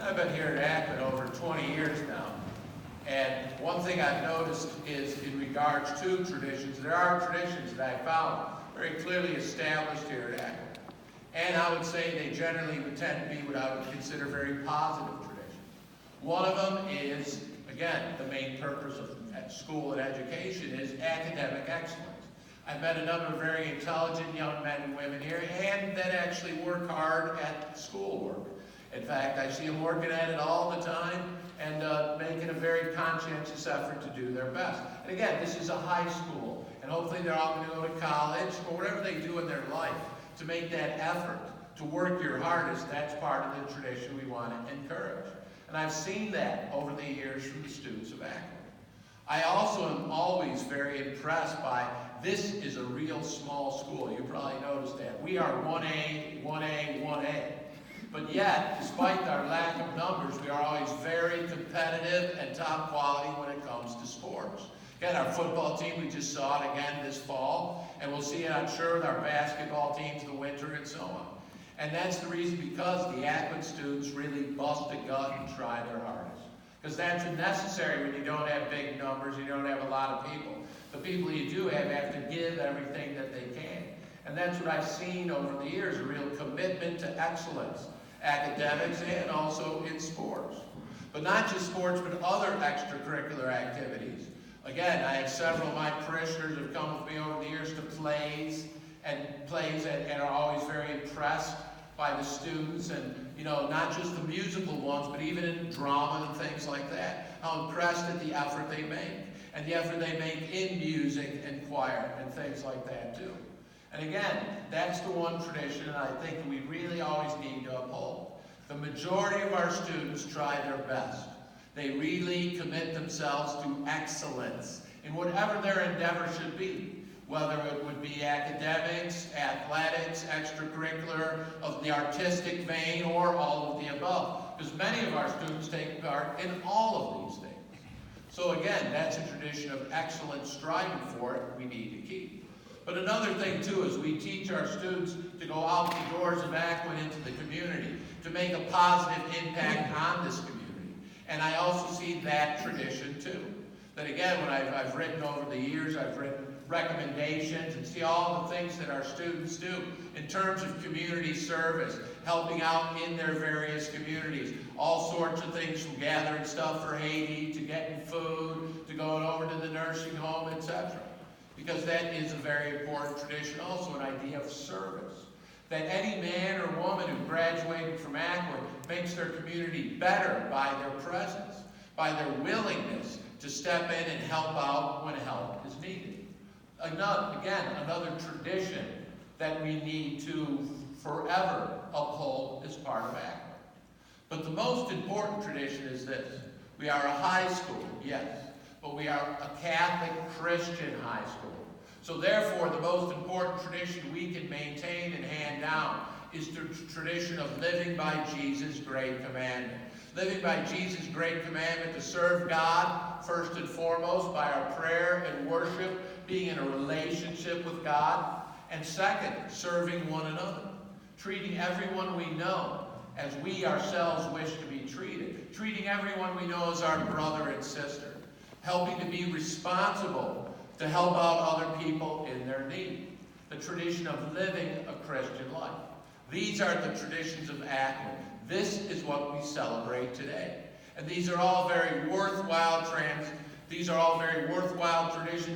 I've been here at Akron over 20 years now, and one thing I've noticed is in regards to traditions, there are traditions that I found very clearly established here at Akron. And I would say they generally would tend to be what I would consider very positive traditions. One of them is, again, the main purpose of school and education is academic excellence. I've met a number of very intelligent young men and women here and that actually work hard at schoolwork. In fact, I see them working at it all the time and making a very conscientious effort to do their best. And again, this is a high school, and hopefully they're all going to go to college or whatever they do in their life to make that effort, to work your hardest. That's part of the tradition we want to encourage. And I've seen that over the years from the students of Akron. I also am always very impressed by, this is a real small school. You probably noticed that. We are 1A, 1A, 1A. But yet, despite our lack of numbers, we are always very competitive and top quality when it comes to sports. Again, our football team, we just saw it again this fall, and we'll see it, I'm sure, with our basketball teams in the winter and so on. And that's the reason, because the Akron students really bust a gut and try their hardest. Because that's necessary when you don't have big numbers, you don't have a lot of people. The people you do have to give everything that they can. And that's what I've seen over the years, a real commitment to excellence, academics and also in sports. But not just sports, but other extracurricular activities. Again, I have several of my parishioners who have come with me over the years to plays and are always very impressed by the students, and not just the musical ones, but even in drama and things like that. How impressed at the effort they make, and the effort they make in music and choir and things like that too. And again, that's the one tradition I think we really always need to uphold. The majority of our students try their best. They really commit themselves to excellence in whatever their endeavor should be, whether it would be academics, athletics, extracurricular, of the artistic vein, or all of the above. Because many of our students take part in all of these things. So again, that's a tradition of excellence, striving for it, we need to keep. But another thing too is we teach our students to go out the doors of Akron into the community, to make a positive impact on this community. And I also see that tradition too. That again, when I've written over the years, I've written recommendations and see all the things that our students do in terms of community service, helping out in their various communities, all sorts of things, from gathering stuff for Haiti, to getting food, to going over to the nursing home, etc. Because that is a very important tradition, also an idea of service. That any man or woman who graduated from Akron makes their community better by their presence, by their willingness to step in and help out when help is needed. Another tradition that we need to forever uphold as part of Akron. But the most important tradition is this. We are a high school, yes, but we are a Catholic Christian high school. So therefore, the most important tradition we can maintain and hand down is the tradition of living by Jesus' great commandment. Living by Jesus' great commandment to serve God first and foremost by our prayer and worship, being in a relationship with God. And second, serving one another. Treating everyone we know as we ourselves wish to be treated. Treating everyone we know as our brother and sister. Helping to be responsible to help out other people in their need. The tradition of living a Christian life. These are the traditions of Akron. This is what we celebrate today. And these are all very worthwhile traditions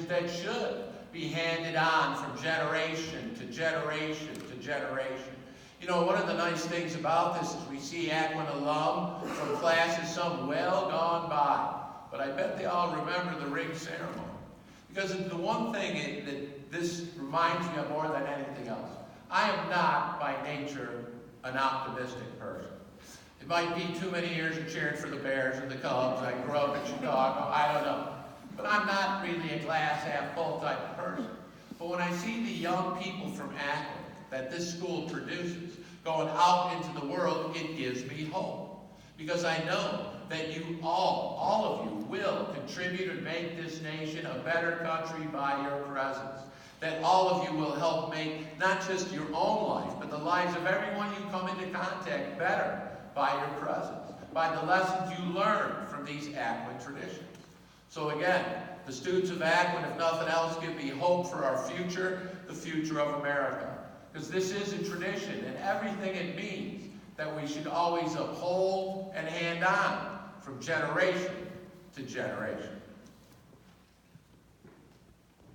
that should be handed on from generation to generation to generation. One of the nice things about this is we see Akron alum from classes some well gone by. But I bet they all remember the ring ceremony. Because the one thing that this reminds me of more than anything else, I am not by nature an optimistic person. It might be too many years of cheering for the Bears and the Cubs. I grew up in Chicago, I don't know. But I'm not really a glass half full type of person. But when I see the young people from Akron that this school produces going out into the world, it gives me hope. Because I know that you all of you, will contribute and make this nation a better country by your presence. That all of you will help make not just your own life, but the lives of everyone you come into contact better by your presence, by the lessons you learned from these Ackman traditions. So again, the students of Ackman, if nothing else, give me hope for our future, the future of America. Because this is a tradition, and everything it means that we should always uphold and hand on from generation to generation.